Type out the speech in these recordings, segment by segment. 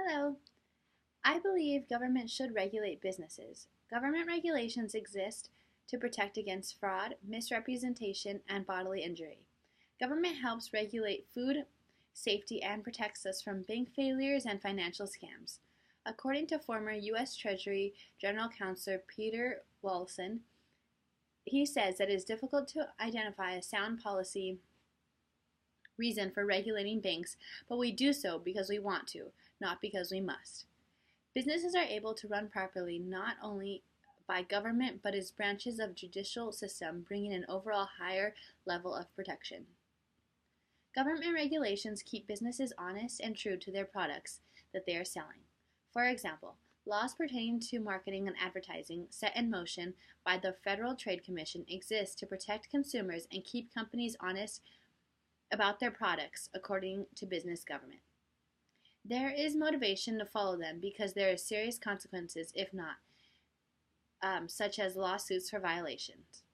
Hello. I believe government should regulate businesses. Government regulations exist to protect against fraud, misrepresentation, and bodily injury. Government helps regulate food safety and protects us from bank failures and financial scams. According to former U.S. Treasury General Counsel Peter Wilson, he says that it is difficult to identify a sound policy reason for regulating banks, but we do so because we want to, not because we must. Businesses are able to run properly not only by government but as branches of judicial system, bringing an overall higher level of protection. Government regulations keep businesses honest and true to their products that they are selling. For example, laws pertaining to marketing and advertising set in motion by the Federal Trade Commission exist to protect consumers and keep companies honest about their products according to business government. There is motivation to follow them because there are serious consequences if not, such as lawsuits for violations.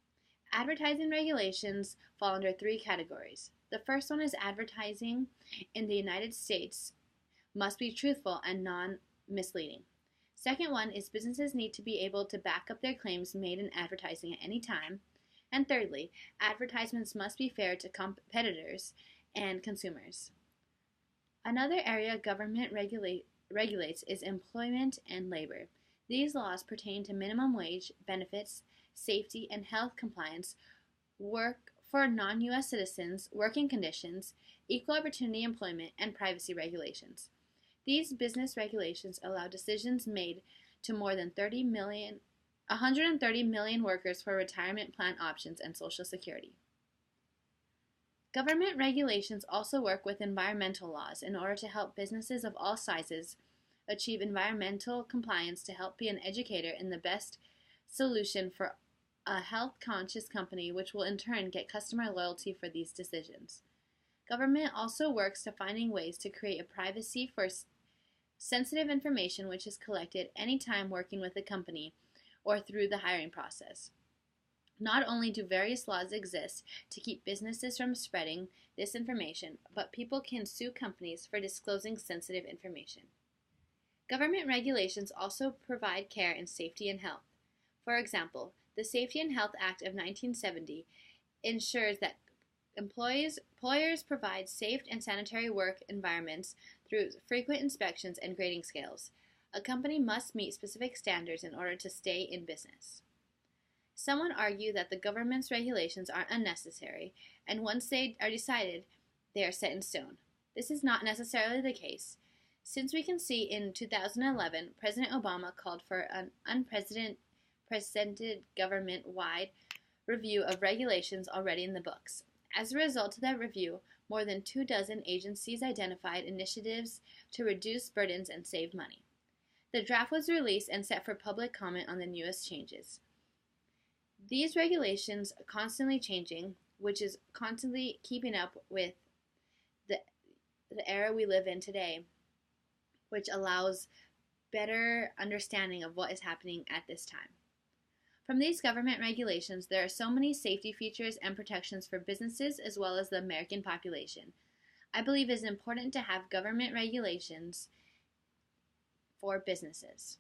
Advertising regulations fall under three categories. The first one is advertising in the United States must be truthful and non-misleading. Second one is businesses need to be able to back up their claims made in advertising at any time. And thirdly, advertisements must be fair to competitors and consumers. Another area government regulates is employment and labor. These laws pertain to minimum wage, benefits, safety, and health compliance, work for non-U.S. citizens, working conditions, equal opportunity employment, and privacy regulations. These business regulations allow decisions made to more than 130 million workers for retirement plan options and Social Security. Government regulations also work with environmental laws in order to help businesses of all sizes achieve environmental compliance to help be an educator in the best solution for a health-conscious company, which will in turn get customer loyalty for these decisions. Government also works to finding ways to create a privacy for sensitive information which is collected anytime working with a company or through the hiring process. Not only do various laws exist to keep businesses from spreading this information, but people can sue companies for disclosing sensitive information. Government regulations also provide care in safety and health. For example, the Safety and Health Act of 1970 ensures that employers provide safe and sanitary work environments through frequent inspections and grading scales. A company must meet specific standards in order to stay in business. Some would argue that the government's regulations are unnecessary, and once they are decided, they are set in stone. This is not necessarily the case, since we can see in 2011, President Obama called for an unprecedented government-wide review of regulations already in the books. As a result of that review, more than 24 agencies identified initiatives to reduce burdens and save money. The draft was released and set for public comment on the newest changes. These regulations are constantly changing, which is constantly keeping up with the era we live in today, which allows better understanding of what is happening at this time. From these government regulations, there are so many safety features and protections for businesses as well as the American population. I believe it is important to have government regulations for businesses.